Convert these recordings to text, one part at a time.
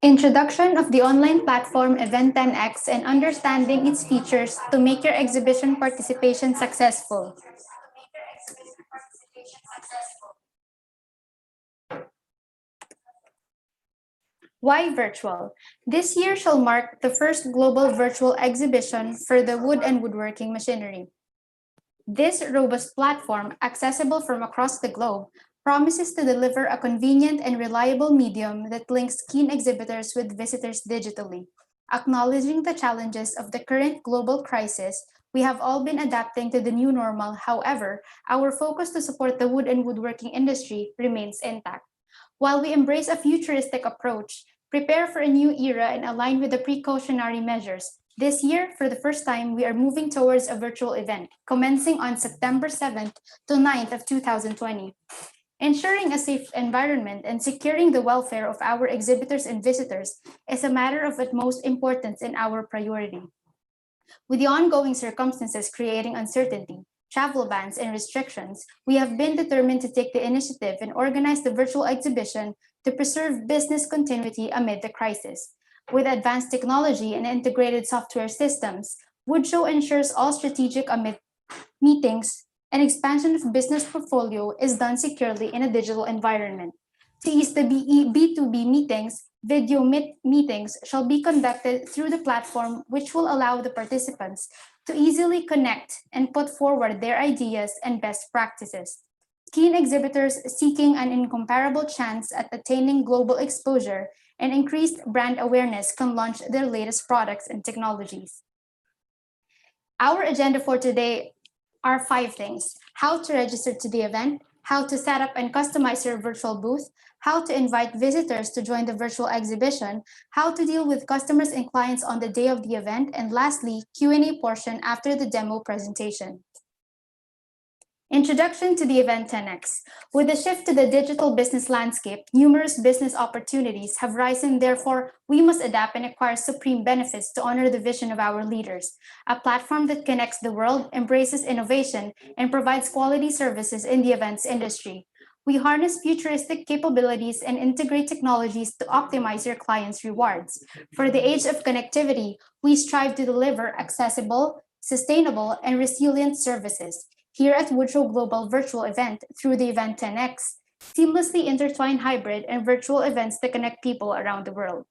Introduction of the online platform Event 10X and understanding its features to make your exhibition participation successful. Why virtual? This year shall mark the first global virtual exhibition for the wood and woodworking machinery. This robust platform, accessible from across the globe, promises to deliver a convenient and reliable medium that links keen exhibitors with visitors digitally. Acknowledging the challenges of the current global crisis, we have all been adapting to the new normal. However, our focus to support the wood and woodworking industry remains intact. While we embrace a futuristic approach, prepare for a new era and align with the precautionary measures, this year, for the first time, we are moving towards a virtual event, commencing on September 7th to 9th of 2020. Ensuring a safe environment and securing the welfare of our exhibitors and visitors is a matter of utmost importance and our priority. With the ongoing circumstances creating uncertainty, travel bans, and restrictions, we have been determined to take the initiative and organize the virtual exhibition to preserve business continuity amid the crisis. With advanced technology and integrated software systems, WoodShow ensures all strategic meetings and expansion of business portfolio is done securely in a digital environment. To ease the B2B meetings, video meetings shall be conducted through the platform, which will allow the participants to easily connect and put forward their ideas and best practices. Keen exhibitors seeking an incomparable chance at attaining global exposure and increased brand awareness can launch their latest products and technologies. Our agenda for today are 5 things: how to register to the event, how to set up and customize your virtual booth, how to invite visitors to join the virtual exhibition, how to deal with customers and clients on the day of the event, and lastly, Q&A portion after the demo presentation. Introduction to the Event 10X. With the shift to the digital business landscape, numerous business opportunities have risen. Therefore, we must adapt and acquire supreme benefits to honor the vision of our leaders. A platform that connects the world, embraces innovation, and provides quality services in the events industry. We harness futuristic capabilities and integrate technologies to optimize your clients' rewards. For the age of connectivity, we strive to deliver accessible, sustainable, and resilient services. Here at WoodShow Global Virtual Event, through the Event 10X, seamlessly intertwine hybrid and virtual events that connect people around the world.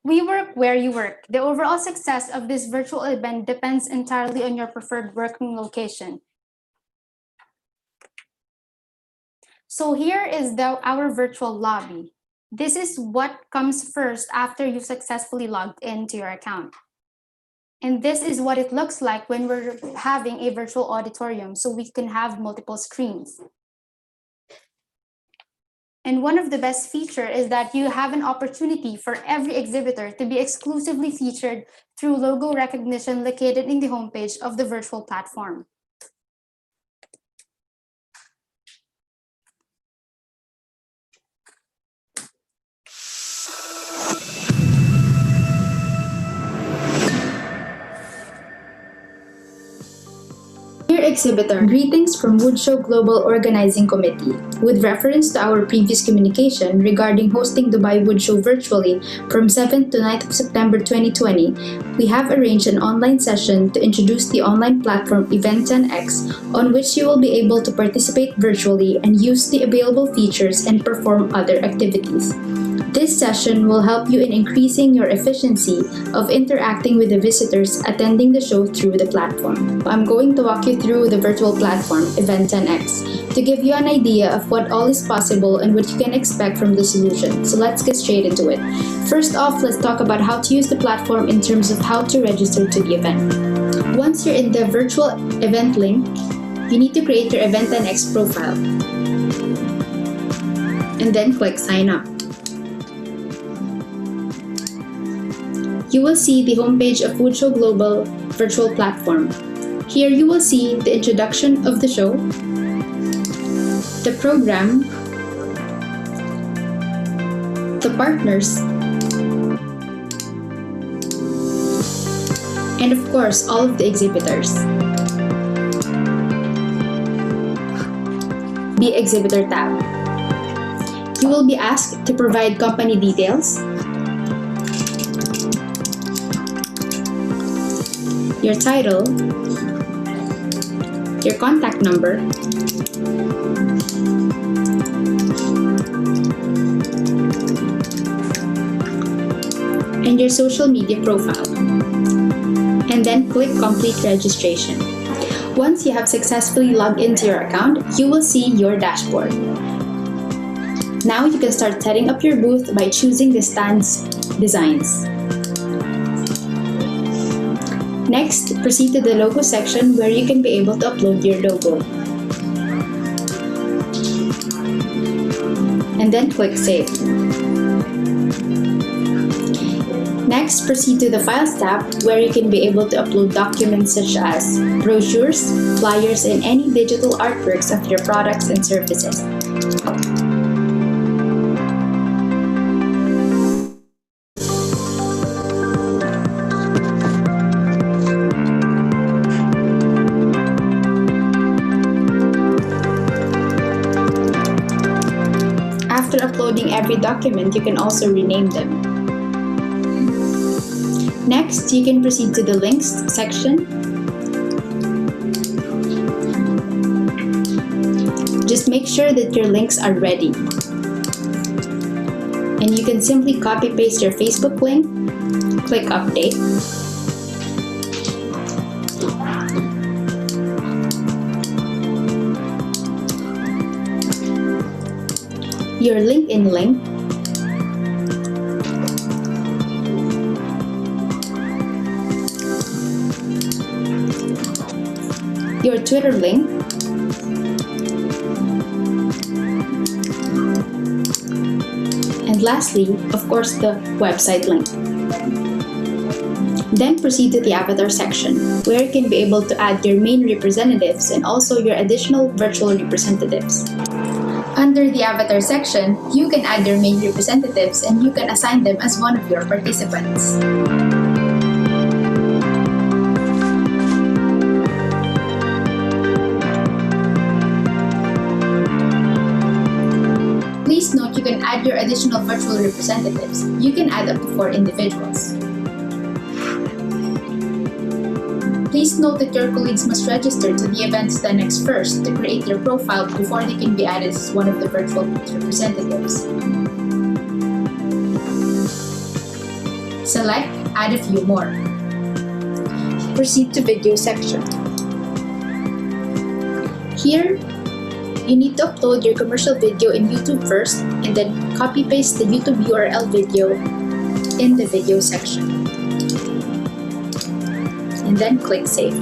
We work where you work. The overall success of this virtual event depends entirely on your preferred working location. So here is our virtual lobby. This is what comes first after you've successfully logged into your account. And this is what it looks like when we're having a virtual auditorium, so we can have multiple screens. And one of the best features is that you have an opportunity for every exhibitor to be exclusively featured through logo recognition located in the homepage of the virtual platform. Dear exhibitor, greetings from WoodShow Global Organizing Committee. With reference to our previous communication regarding hosting Dubai WoodShow virtually from 7th to 9th of September 2020, we have arranged an online session to introduce the online platform Event 10X, on which you will be able to participate virtually and use the available features and perform other activities. This session will help you in increasing your efficiency of interacting with the visitors attending the show through the platform. I'm going to walk you through the virtual platform, Event 10X, to give you an idea of what all is possible and what you can expect from the solution. So let's get straight into it. First off, let's talk about how to use the platform in terms of how to register to the event. Once you're in the virtual event link, you need to create your Event 10X profile. And then click Sign Up. You will see the homepage of WoodShow Global Virtual Platform. Here you will see the introduction of the show, the program, the partners, and of course, all of the exhibitors. The Exhibitor tab. You will be asked to provide company details, your title, your contact number, and your social media profile. And then click Complete Registration. Once you have successfully logged into your account, you will see your dashboard. Now you can start setting up your booth by choosing the stand's designs. Next, proceed to the logo section where you can be able to upload your logo. And then click Save. Next, proceed to the Files tab where you can be able to upload documents such as brochures, flyers, and any digital artworks of your products and services. After uploading every document, you can also rename them. Next, you can proceed to the Links section. Just make sure that your links are ready. And you can simply copy-paste your Facebook link, click Update, your LinkedIn link, your Twitter link, and lastly, of course, the website link. Then proceed to the Avatar section, where you can be able to add your main representatives and also your additional virtual representatives. Under the Avatar section, you can add your main representatives and you can assign them as one of your participants. Please note you can add your additional virtual representatives. You can add up to 4 individuals. Please note that your colleagues must register to the Event 10X first to create their profile before they can be added as one of the virtual representatives. Select Add a few more. Proceed to Video section. Here, you need to upload your commercial video in YouTube first and then copy-paste the YouTube URL video in the Video section. And then click Save.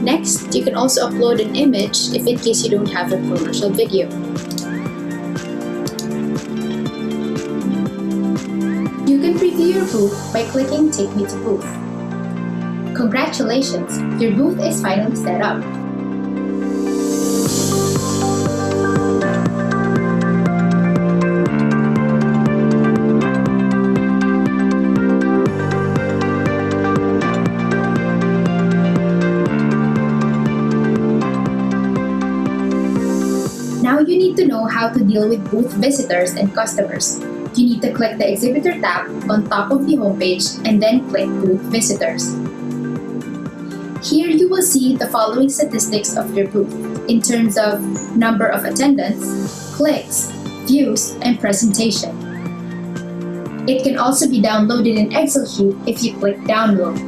Next, you can also upload an image if in case you don't have a commercial video. You can preview your booth by clicking Take Me to Booth. Congratulations, your booth is finally set up. need to know how to deal with both visitors and customers. You need to click the Exhibitor tab on top of the homepage and then click Booth Visitors. Here you will see the following statistics of your booth in terms of number of attendants, clicks, views, and presentation. It can also be downloaded in Excel sheet if you click Download.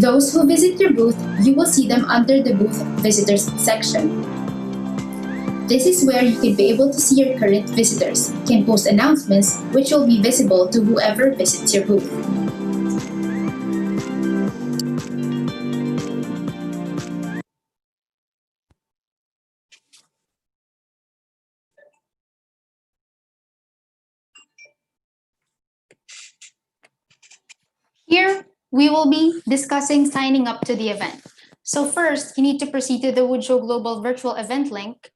Those who visit your booth, you will see them under the Booth Visitors section. This is where you can be able to see your current visitors, can post announcements which will be visible to whoever visits your booth. Here, we will be discussing signing up to the event. So first, you need to proceed to the WoodShow Global Virtual Event link,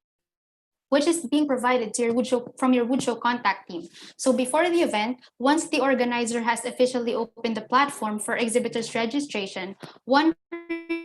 which is being provided to your from your WoodShow contact team. So before the event, once the organizer has officially opened the platform for exhibitors registration, one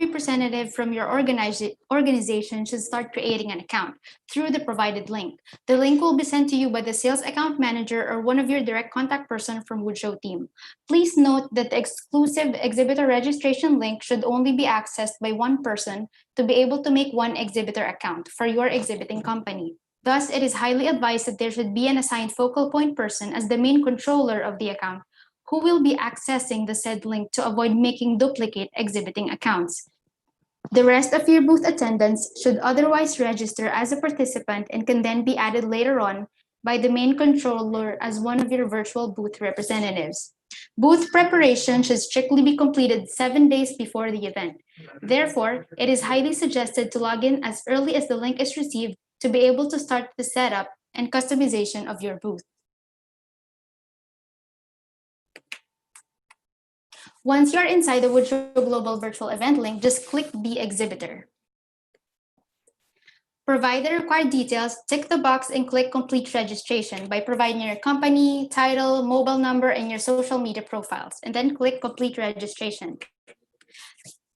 representative from your organization should start creating an account through the provided link. The link will be sent to you by the sales account manager or one of your direct contact person from WoodShow team. Please note that the exclusive exhibitor registration link should only be accessed by one person to be able to make one exhibitor account for your exhibiting company. Thus, it is highly advised that there should be an assigned focal point person as the main controller of the account who will be accessing the said link to avoid making duplicate exhibiting accounts. The rest of your booth attendants should otherwise register as a participant and can then be added later on by the main controller as one of your virtual booth representatives. Booth preparation should strictly be completed 7 days before the event. Therefore, it is highly suggested to log in as early as the link is received to be able to start the setup and customization of your booth. Once you're inside the WoodShow Global Virtual Event link, just click the exhibitor. Provide the required details, tick the box, and click Complete Registration by providing your company, title, mobile number, and your social media profiles, and then click Complete Registration.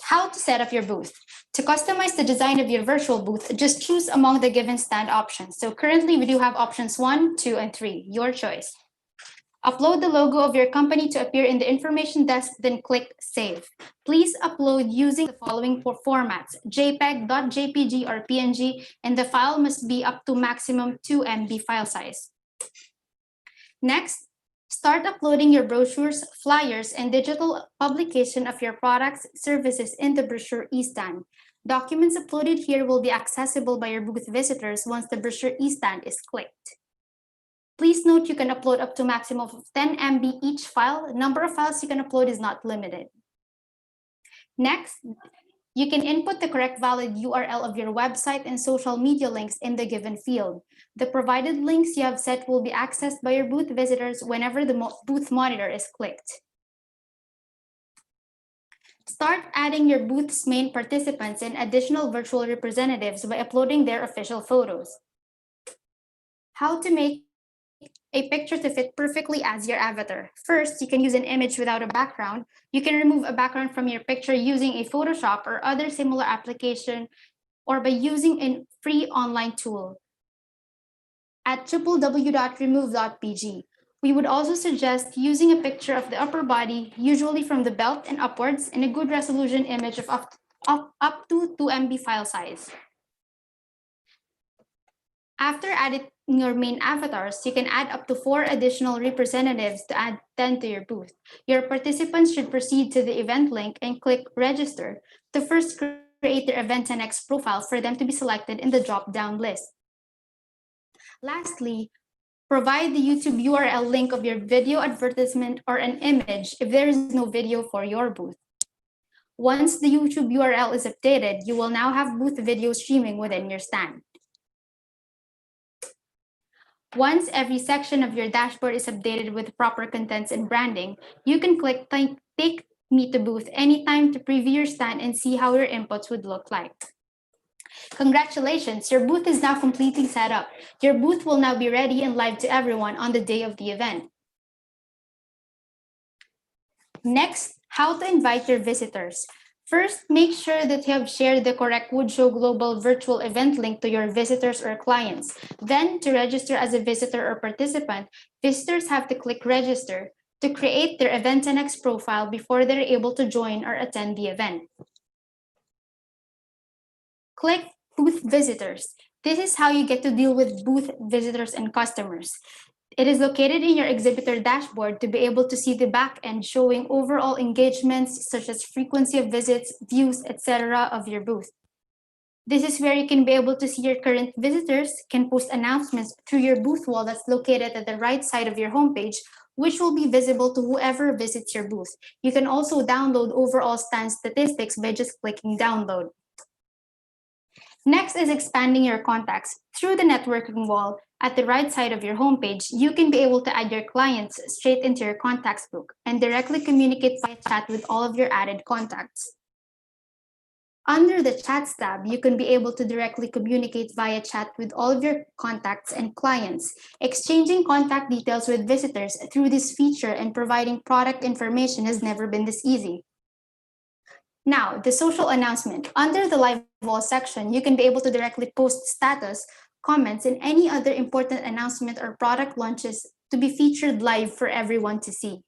How to set up your booth. To customize the design of your virtual booth, just choose among the given stand options. So currently, we do have options 1, 2, and 3, your choice. Upload the logo of your company to appear in the information desk, then click Save. Please upload using the following formats: JPEG, .jpg, or PNG, and the file must be up to maximum 2 MB file size. Next, start uploading your brochures, flyers, and digital publication of your products, services in the brochure e-stand. Documents uploaded here will be accessible by your booth visitors once the brochure e-stand is clicked. Please note you can upload up to maximum of 10 MB each file. The number of files you can upload is not limited. Next, you can input the correct valid URL of your website and social media links in the given field. The provided links you have set will be accessed by your booth visitors whenever the booth monitor is clicked. Start adding your booth's main participants and additional virtual representatives by uploading their official photos. How to make a picture to fit perfectly as your avatar. First, you can use an image without a background. You can remove a background from your picture using a Photoshop or other similar application, or by using a free online tool at www.remove.pg. We would also suggest using a picture of the upper body, usually from the belt and upwards, in a good resolution image of up to 2 MB file size. After adding your main avatars, you can add up to 4 additional representatives to add 10 to your booth. Your participants should proceed to the event link and click Register to first create their Event 10X profile for them to be selected in the drop-down list. Lastly, provide the YouTube URL link of your video advertisement or an image if there is no video for your booth. Once the YouTube URL is updated, you will now have booth video streaming within your stand. Once every section of your dashboard is updated with proper contents and branding, you can click Take Me to Booth anytime to preview your stand and see how your inputs would look like. Congratulations, your booth is now completely set up. Your booth will now be ready and live to everyone on the day of the event. Next, how to invite your visitors. First, make sure that you have shared the correct WoodShow Global virtual event link to your visitors or clients. Then, to register as a visitor or participant, visitors have to click Register to create their Event NX profile before they're able to join or attend the event. Click Booth Visitors. This is how you get to deal with booth visitors and customers. It is located in your exhibitor dashboard to be able to see the back end showing overall engagements such as frequency of visits, views, etc. of your booth. This is where you can be able to see your current visitors, can post announcements through your booth wall that's located at the right side of your homepage, which will be visible to whoever visits your booth. You can also download overall stand statistics by just clicking download. Next is expanding your contacts. Through the networking wall at the right side of your homepage, you can be able to add your clients straight into your contacts book and directly communicate via chat with all of your added contacts. Under the Chats tab, you can be able to directly communicate via chat with all of your contacts and clients. Exchanging contact details with visitors through this feature and providing product information has never been this easy. Now, the social announcement. Under the live wall section, you can be able to directly post status, comments, and any other important announcement or product launches to be featured live for everyone to see.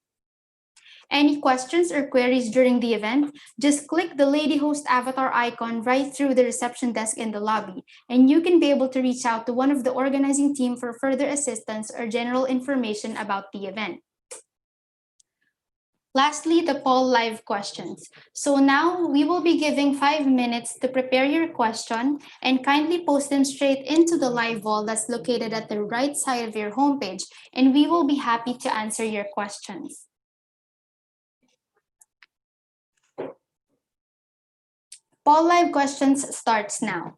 Any questions or queries during the event, just click the Lady Host avatar icon right through the reception desk in the lobby, and you can be able to reach out to one of the organizing team for further assistance or general information about the event. Lastly, the poll live questions. So now we will be giving 5 minutes to prepare your question and kindly post them straight into the live wall that's located at the right side of your homepage, and we will be happy to answer your questions. Poll live questions starts now.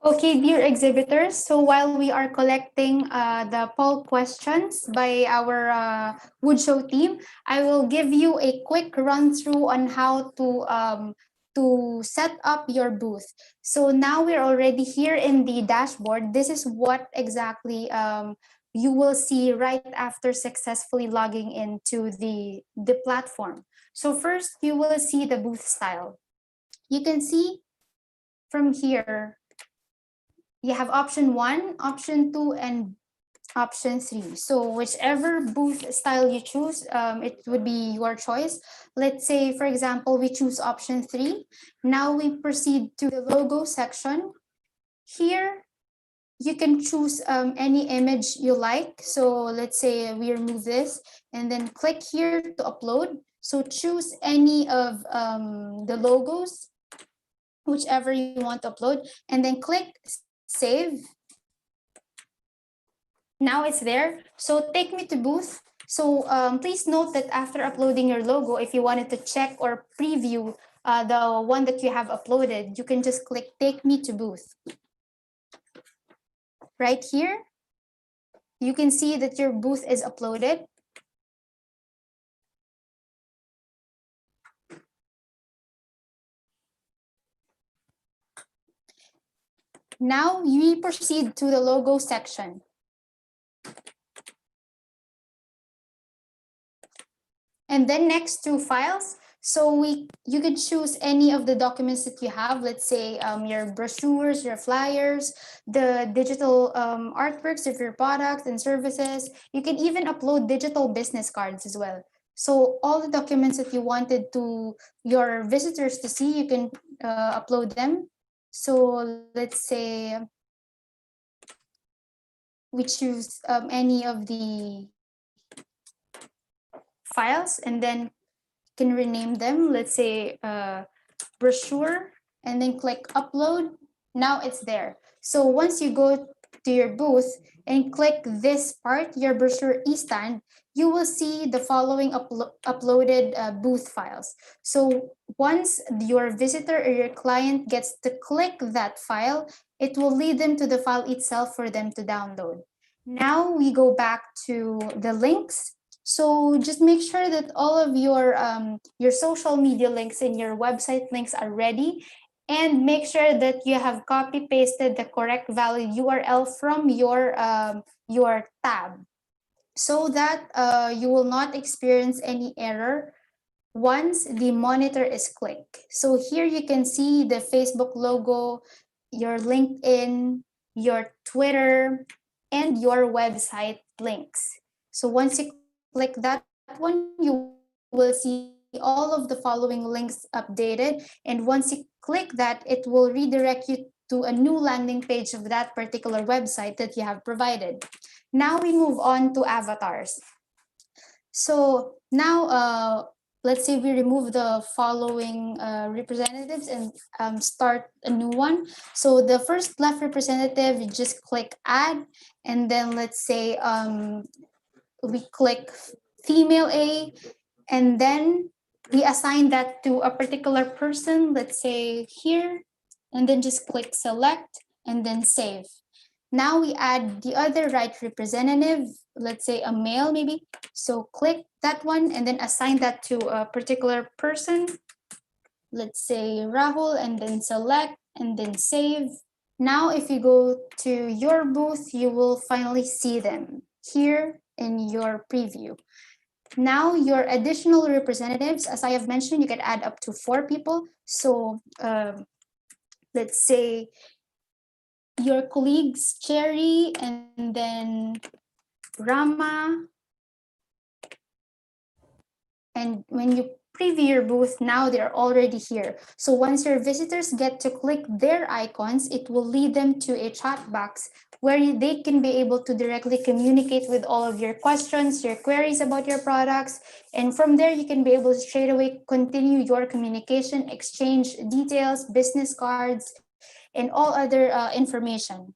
Okay, dear exhibitors, so while we are collecting the poll questions by our WoodShow team, I will give you a quick run through on how to set up your booth. So now we're already here in the dashboard. This is what exactly you will see right after successfully logging into the platform. So first, you will see the booth style. You can see from here you have option 1, option 2, and option 3. So whichever booth style you choose, it would be your choice. Let's say, for example, we choose option 3. Now we proceed to the logo section. Here, you can choose any image you like. So let's say we remove this and then click here to upload. So choose any of the logos, whichever you want to upload, and then click save. Now it's there. So take me to booth. So please note that after uploading your logo, if you wanted to check or preview the one that you have uploaded, you can just click take me to booth. Right here, you can see that your booth is uploaded. Now we proceed to the logo section. And then next to files, so you could choose any of the documents that you have. Let's say your brochures, your flyers, the digital artworks of your products and services. You can even upload digital business cards as well. So all the documents that you wanted to your visitors to see, you can upload them. So let's say we choose any of the files and then can rename them. Let's say brochure and then click upload. Now it's there. So once you go to your booth and click this part, your brochure e-stand, you will see the following uploaded booth files. So once your visitor or your client gets to click that file, it will lead them to the file itself for them to download. Now we go back to the links. So just make sure that all of your social media links and your website links are ready, and make sure that you have copy pasted the correct valid URL from your tab, so that you will not experience any error once the monitor is clicked. So here you can see the Facebook logo, your LinkedIn, your Twitter, and your website links. So once you click that one, you will see all of the following links updated. And once you click that, it will redirect you to a new landing page of that particular website that you have provided. Now we move on to avatars. So now, let's say we remove the following representatives and start a new one. So the first left representative, you just click add, and then let's say we click female A, and then we assign that to a particular person, let's say here, and then just click select and then save. Now we add the other right representative, let's say a male maybe. So click that one and then assign that to a particular person. Let's say Rahul, and then select and then save. Now if you go to your booth, you will finally see them here in your preview. Now your additional representatives, as I have mentioned, you can add up to 4 people. So let's say your colleagues, Cherry, and then Rama. And when you preview your booth, now they're already here. So once your visitors get to click their icons, it will lead them to a chat box where they can be able to directly communicate with all of your questions, your queries about your products. And from there, you can be able to straight away continue your communication, exchange details, business cards, and all other information.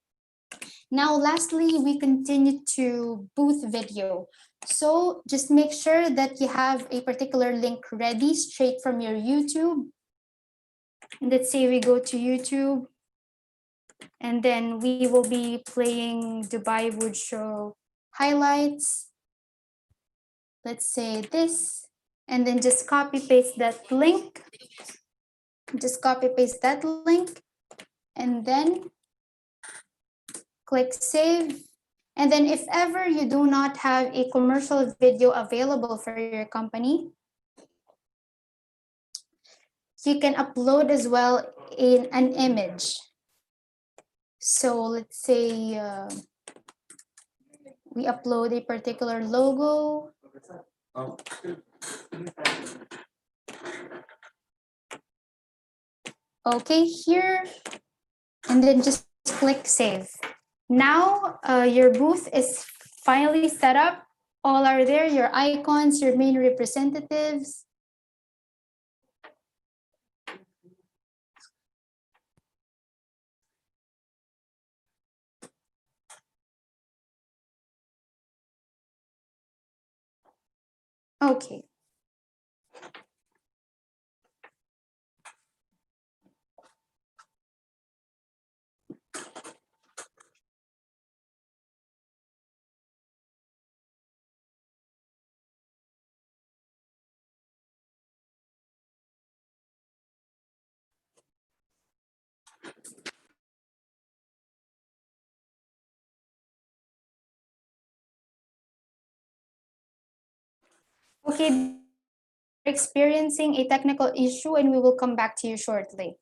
Now, lastly, we continue to booth video. So just make sure that you have a particular link ready straight from your YouTube. And let's say we go to YouTube. And then we will be playing Dubai WoodShow highlights. Let's say this, and then just copy paste that link. Just copy paste that link, and then click save. And then if ever you do not have a commercial video available for your company, you can upload as well in an image. So let's say we upload a particular logo. Okay, here, and then just click save. Now your booth is finally set up. All are there, your icons, your main representatives. Okay. Okay, experiencing a technical issue and we will come back to you shortly.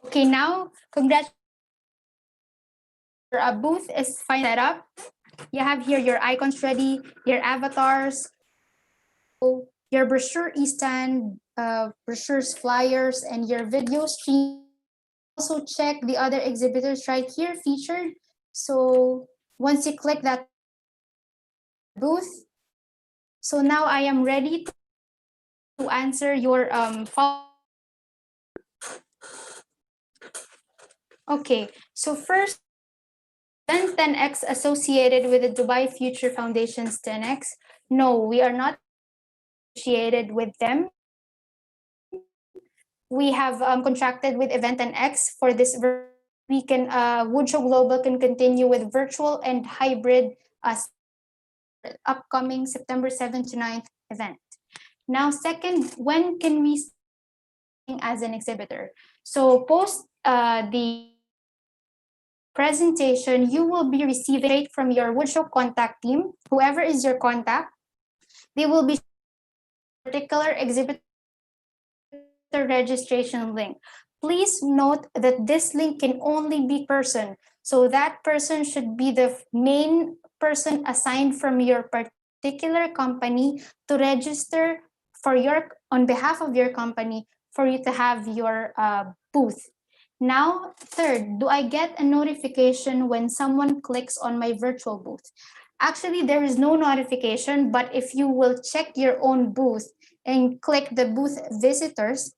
Okay, now congratulations. Your booth is finally set up. You have here your icons ready, your avatars, your brochure e-stand, brochures, flyers, and your video stream. Also check the other exhibitors right here featured. So once you click that booth, so now I am ready to answer your Okay, so first, then 10x associated with the Dubai Future Foundation's 10x. No, we are not associated with them. We have contracted with Event 10x for this. We can WoodShow Global can continue with virtual and hybrid upcoming September 7th to 9th event. Now, second, when can we as an exhibitor? So post the presentation, you will be receiving from your WoodShow contact team, whoever is your contact, they will be particular exhibitor registration link. Please note that this link can only be person. So that person should be the main person assigned from your particular company to register for your on behalf of your company for you to have your booth. Now, third, do I get a notification when someone clicks on my virtual booth? Actually, there is no notification, but if you will check your own booth and click the booth visitors,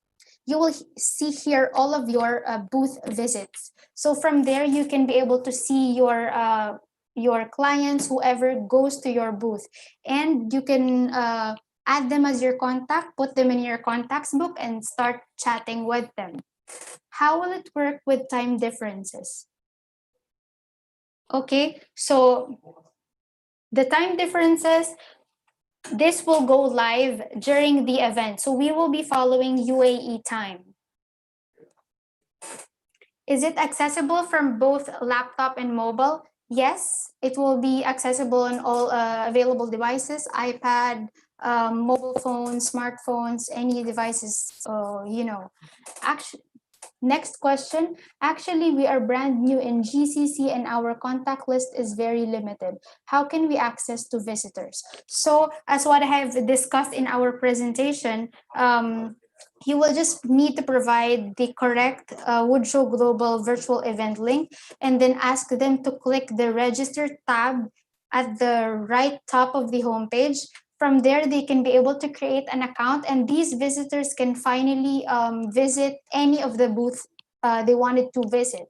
you will see here all of your booth visits. So from there, you can be able to see your clients, whoever goes to your booth, and you can add them as your contact, put them in your contacts book, and start chatting with them. How will it work with time differences? Okay, so the time differences, this will go live during the event. So we will be following UAE time. Is it accessible from both laptop and mobile? Yes, it will be accessible on all available devices, iPad, mobile phones, smartphones, any devices, Actually, next question. Actually, we are brand new in GCC and our contact list is very limited. How can we access to visitors? So as what I have discussed in our presentation, you will just need to provide the correct WoodShow Global virtual event link and then ask them to click the register tab at the right top of the homepage. From there, they can be able to create an account, and these visitors can finally visit any of the booths they wanted to visit.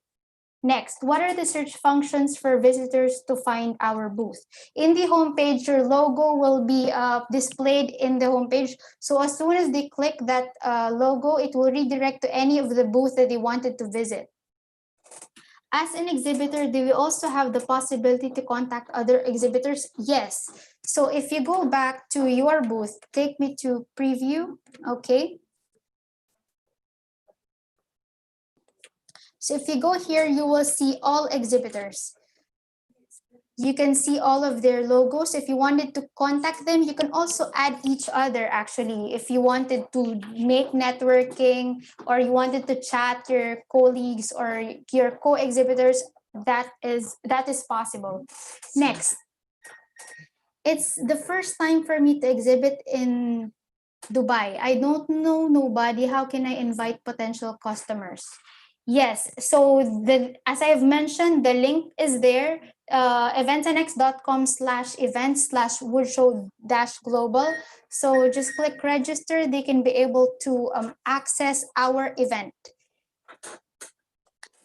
Next, what are the search functions for visitors to find our booth? In the homepage, your logo will be displayed in the homepage. So as soon as they click that logo, it will redirect to any of the booths that they wanted to visit. As an exhibitor, do we also have the possibility to contact other exhibitors? Yes. So if you go back to your booth, take me to preview, okay? So if you go here, you will see all exhibitors. You can see all of their logos. If you wanted to contact them, you can also add each other actually. If you wanted to make networking or you wanted to chat your colleagues or your co-exhibitors, that is possible. Next, it's the first time for me to exhibit in Dubai. I don't know nobody. How can I invite potential customers? Yes. So as I have mentioned, the link is there. eventnx.com/events/woodshow-global. So just click register. They can be able to access our event.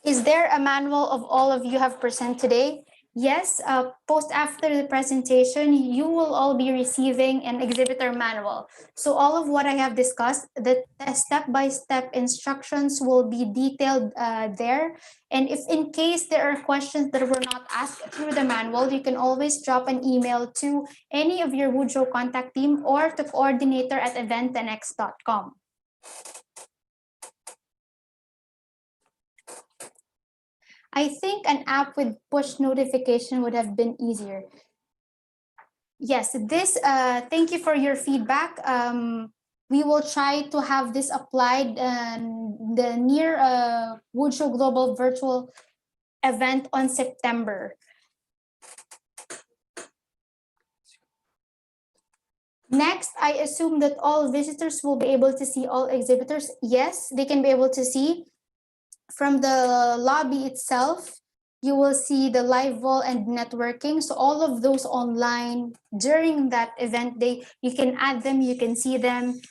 Is there a manual of all of you have present today? Yes, post after the presentation, you will all be receiving an exhibitor manual. So all of what I have discussed, the step-by-step instructions will be detailed there. And if in case there are questions that were not asked through the manual, you can always drop an email to any of your Woodshow contact team or to coordinator@eventnx.com. I think an app with push notification would have been easier. Yes, thank you for your feedback. We will try to have this applied the near Woodshow Global virtual event on September. Next, I assume that all visitors will be able to see all exhibitors. Yes, they can be able to see. From the lobby itself, you will see the live wall and networking. So all of those online during that event day, you can add them, you can see them.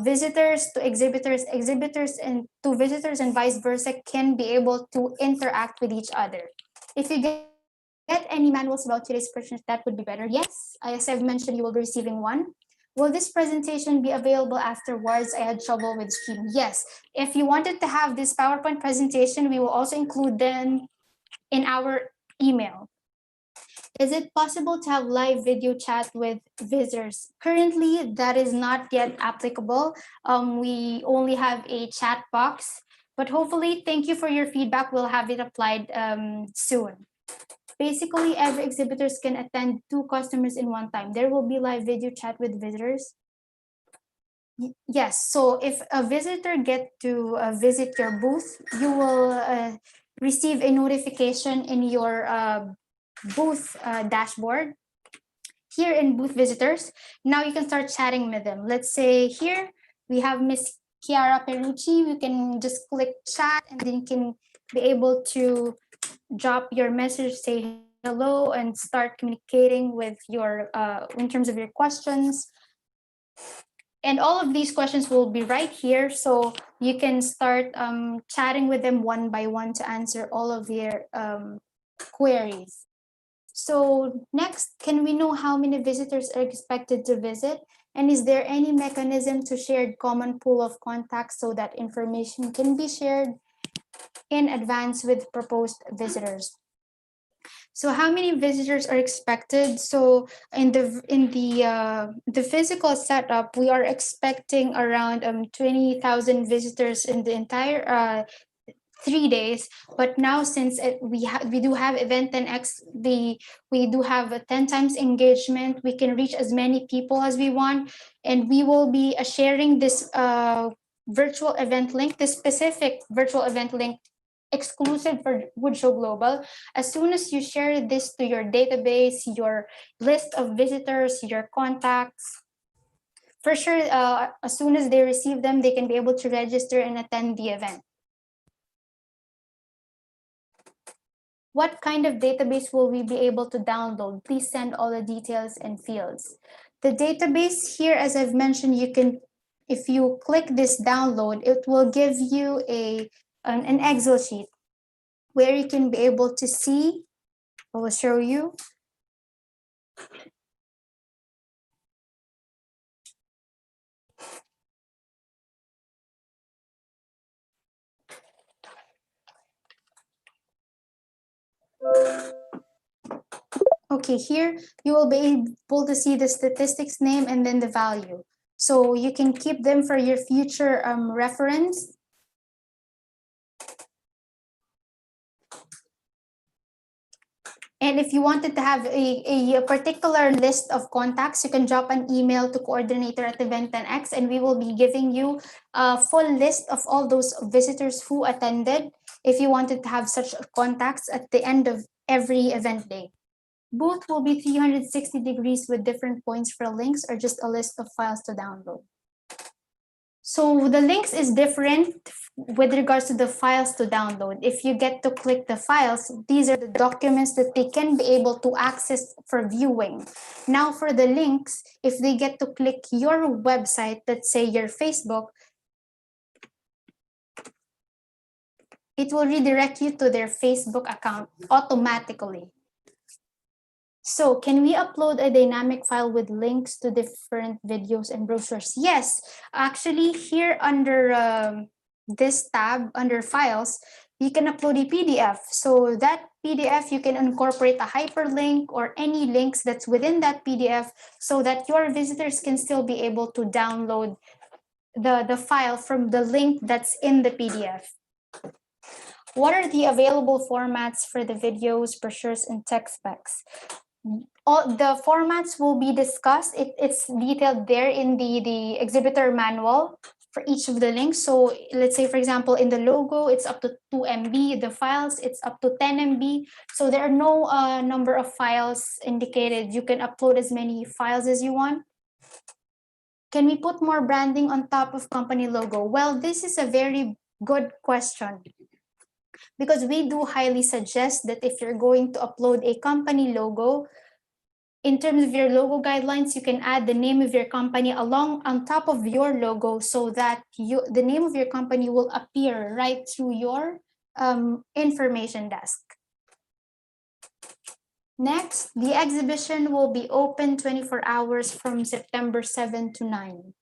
Visitors to exhibitors, exhibitors and to visitors and vice versa can be able to interact with each other. If you get any manuals about today's questions, that would be better. Yes, as I've mentioned, you will be receiving one. Will this presentation be available afterwards? I had trouble with streaming. Yes. If you wanted to have this PowerPoint presentation, we will also include them in our email. Is it possible to have live video chat with visitors? Currently, that is not yet applicable. We only have a chat box, but hopefully, thank you for your feedback. We'll have it applied soon. Basically, every exhibitors can attend 2 customers in one time. There will be live video chat with visitors. Yes, so if a visitor get to visit your booth, you will receive a notification in your booth dashboard. Here in booth visitors, now you can start chatting with them. Let's say here we have Miss Chiara Perucci. You can just click chat and then you can be able to drop your message, say hello, and start communicating with your in terms of your questions. And all of these questions will be right here, so you can start chatting with them one by one to answer all of their queries. So next, can we know how many visitors are expected to visit? And is there any mechanism to share common pool of contacts so that information can be shared in advance with proposed visitors? So how many visitors are expected? So in the physical setup, we are expecting around 20,000 visitors in the entire 3 days. But now since we do have Event 10X, we do have a 10 times engagement. We can reach as many people as we want, and we will be sharing this virtual event link, this specific virtual event link exclusive for Woodshow Global. As soon as you share this to your database, your list of visitors, your contacts, for sure, as soon as they receive them, they can be able to register and attend the event. What kind of database will we be able to download? Please send all the details and fields. The database here, as I've mentioned, you can, if you click this download, it will give you an Excel sheet where you can be able to see. I will show you. Okay, here you will be able to see the statistics name and then the value. So you can keep them for your future reference. And if you wanted to have a particular list of contacts, you can drop an email to coordinator at Event 10X, and we will be giving you a full list of all those visitors who attended if you wanted to have such contacts at the end of every event day. Both will be 360 degrees with different points for links or just a list of files to download. So the links is different with regards to the files to download. If you get to click the files, these are the documents that they can be able to access for viewing. Now for the links, if they get to click your website, let's say your Facebook, it will redirect you to their Facebook account automatically. So can we upload a dynamic file with links to different videos and brochures? Yes, actually here under this tab, under files, you can upload a PDF. So that PDF, you can incorporate a hyperlink or any links that's within that PDF so that your visitors can still be able to download the file from the link that's in the PDF. What are the available formats for the videos, brochures, and text specs? All the formats will be discussed. It's detailed there in the exhibitor manual for each of the links. So let's say, for example, in the logo, it's up to 2 MB. The files, it's up to 10 MB. So there are no number of files indicated. You can upload as many files as you want. Can we put more branding on top of company logo? Well, this is a very good question, because we do highly suggest that if you're going to upload a company logo, in terms of your logo guidelines, you can add the name of your company along on top of your logo so that the name of your company will appear right through your information desk. Next, the exhibition will be open 24 hours from September 7 to 9.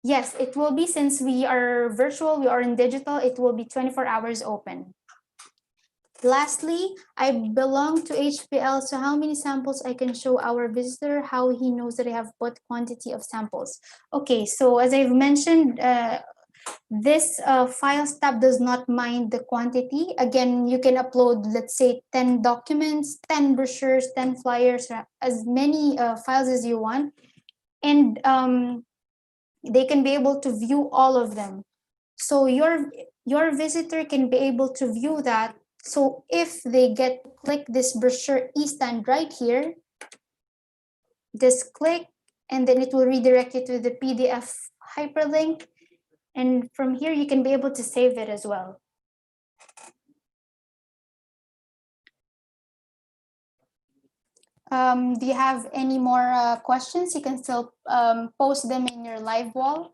Yes, it will be, since we are virtual, we are in digital, it will be 24 hours open. Lastly, I belong to HPL, so how many samples I can show our visitor, how he knows that I have what quantity of samples. Okay, so as I've mentioned, this files tab does not mind the quantity. Again, you can upload, let's say, 10 documents, 10 brochures, 10 flyers, as many files as you want. And they can be able to view all of them. So your visitor can be able to view that. So if they get to click this brochure e-stand right here, just click, and then it will redirect you to the PDF hyperlink. And from here, you can be able to save it as well. Do you have any more questions? You can still post them in your live wall.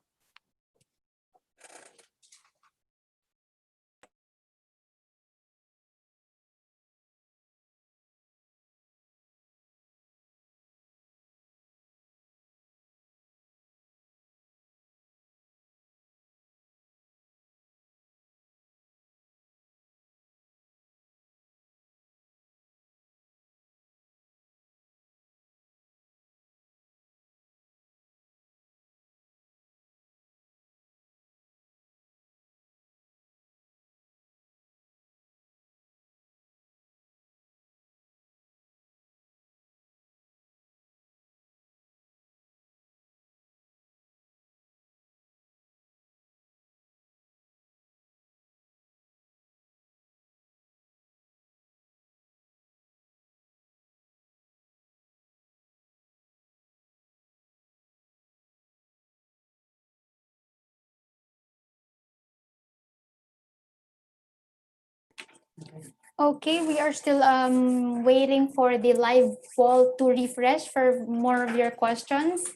Okay, we are still waiting for the live wall to refresh for more of your questions.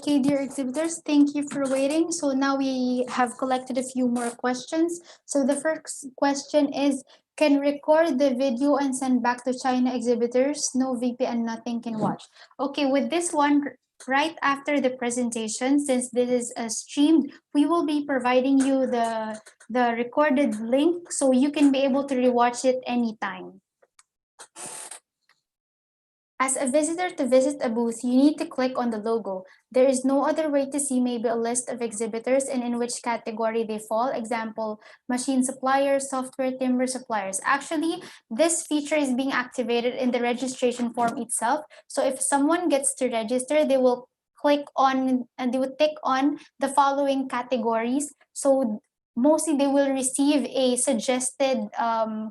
Okay, dear exhibitors, thank you for waiting. So now we have collected a few more questions. So the first question is, can record the video and send back to China exhibitors? No VPN, nothing can watch. Okay, with this one, right after the presentation, since this is streamed, we will be providing you the recorded link so you can be able to rewatch it anytime. As a visitor to visit a booth, you need to click on the logo. There is no other way to see maybe a list of exhibitors and in which category they fall. Example, machine suppliers, software timber suppliers. Actually, this feature is being activated in the registration form itself. So if someone gets to register, they will click on and they would tick on the following categories. So mostly they will receive a suggested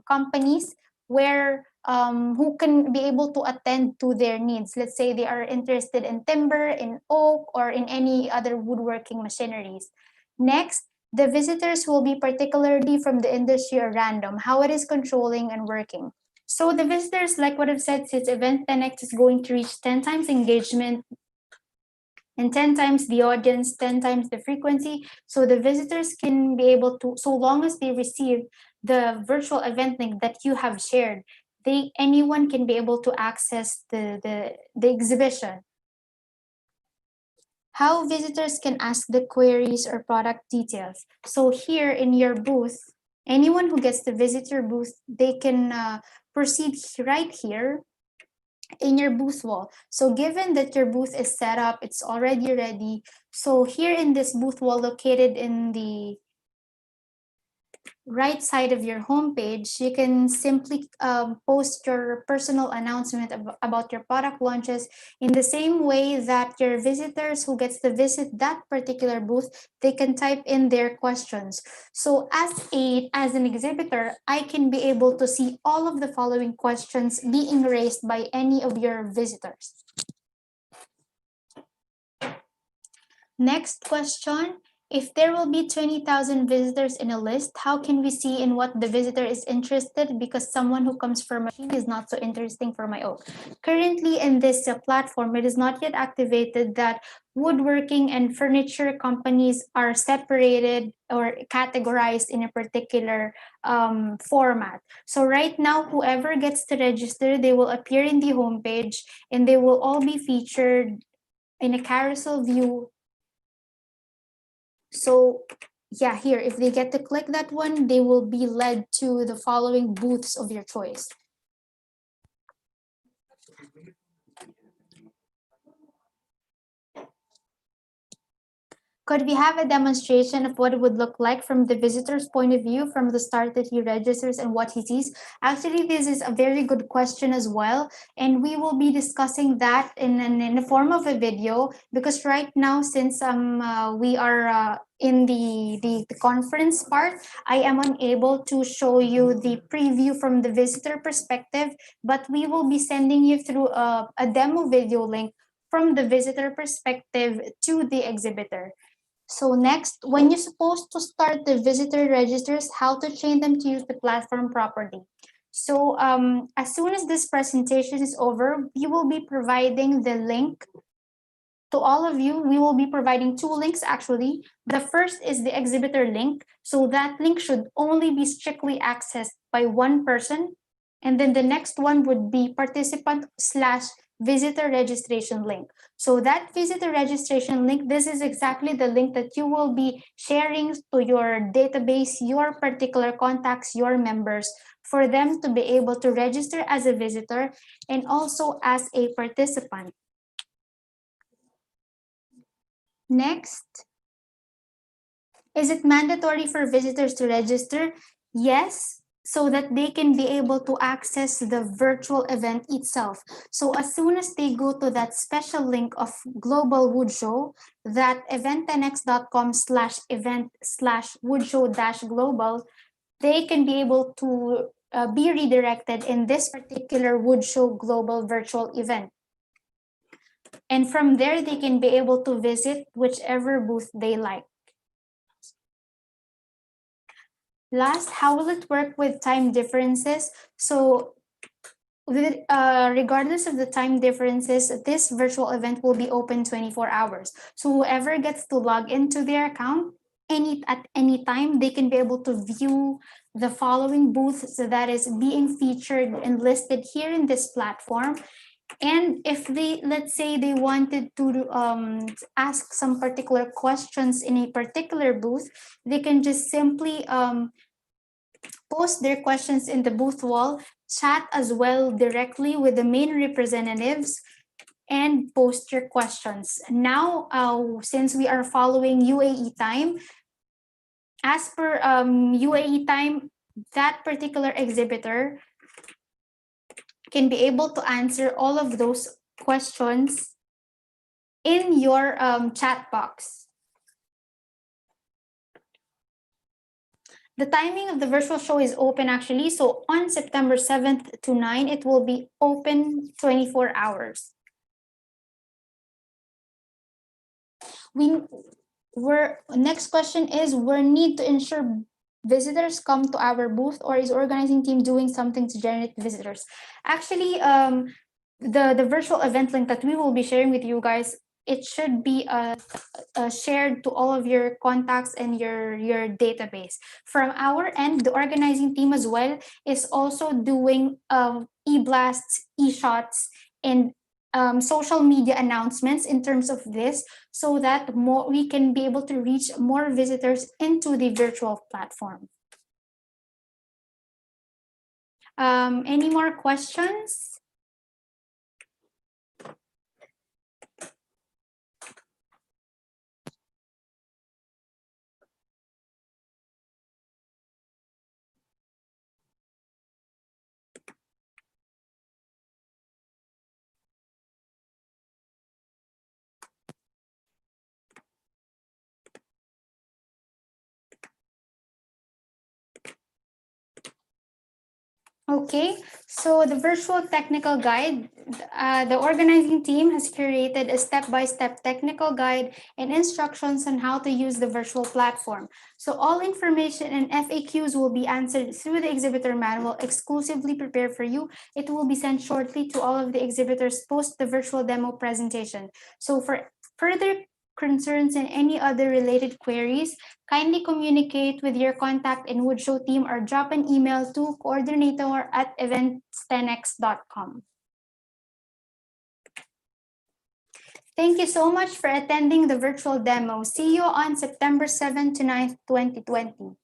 companies where who can be able to attend to their needs. Let's say they are interested in timber, in oak, or in any other woodworking machineries. Next, the visitors will be particularly from the industry or random, how it is controlling and working. So the visitors, like what I've said, since event 10x is going to reach 10 times engagement and 10 times the audience, 10 times the frequency. So the visitors can be able to, so long as they receive the virtual event link that you have shared, anyone can be able to access the exhibition. How visitors can ask the queries or product details. So here in your booth, anyone who gets to visit your booth, they can proceed right here in your booth wall. So given that your booth is set up, it's already ready. So here in this booth wall located in the right side of your homepage, you can simply post your personal announcement about your product launches in the same way that your visitors who gets to visit that particular booth, they can type in their questions. So as an exhibitor, I can be able to see all of the following questions being raised by any of your visitors. Next question. If there will be 20,000 visitors in a list, how can we see in what the visitor is interested? Because someone who comes for machine is not so interesting for my oak. Currently in this platform, it is not yet activated that woodworking and furniture companies are separated or categorized in a particular format. So right now, whoever gets to register, they will appear in the homepage and they will all be featured in a carousel view. So yeah, here, if they get to click that one, they will be led to the following booths of your choice. Could we have a demonstration of what it would look like from the visitor's point of view from the start that he registers and what he sees? Actually, this is a very good question as well. And we will be discussing that in the form of a video, because right now, since we are in the conference part, I am unable to show you the preview from the visitor perspective, but we will be sending you through a demo video link from the visitor perspective to the exhibitor. So next, when you're supposed to start the visitor registers, how to train them to use the platform properly. So as soon as this presentation is over, we will be providing the link to all of you. We will be providing two links actually. The first is the exhibitor link. So that link should only be strictly accessed by one person. And then the next one would be participant/visitor registration link. So that visitor registration link, this is exactly the link that you will be sharing to your database, your particular contacts, your members, for them to be able to register as a visitor and also as a participant. Next, is it mandatory for visitors to register? Yes, so that they can be able to access the virtual event itself. So as soon as they go to that special link of Global WoodShow, that event10x.com/event/woodshow-global, they can be able to be redirected in this particular WoodShow Global virtual event. And from there, they can be able to visit whichever booth they like. Last, how will it work with time differences? So regardless of the time differences, this virtual event will be open 24 hours. So whoever gets to log into their account at any time, they can be able to view the following booths that is being featured and listed here in this platform. And if they, let's say they wanted to ask some particular questions in a particular booth, they can just simply post their questions in the booth wall, chat as well directly with the main representatives, and post your questions. Now, since we are following UAE time, as per UAE time, that particular exhibitor can be able to answer all of those questions in your chat box. The timing of the virtual show is open actually. So on September 7th to 9, it will be open 24 hours. Next question is, we need to ensure visitors come to our booth, or is organizing team doing something to generate visitors? Actually, the virtual event link that we will be sharing with you guys, it should be shared to all of your contacts and your database. From our end, the organizing team as well is also doing e-blasts, e-shots, and social media announcements in terms of this, so that we can be able to reach more visitors into the virtual platform. Any more questions? Okay, so the virtual technical guide, the organizing team has curated a step-by-step technical guide and instructions on how to use the virtual platform. So all information and FAQs will be answered through the exhibitor manual exclusively prepared for you. It will be sent shortly to all of the exhibitors post the virtual demo presentation. So for further concerns and any other related queries, kindly communicate with your contact in WoodShow team or drop an email to coordinator@events10x.com. Thank you so much for attending the virtual demo. See you on September 7th to 9th, 2020.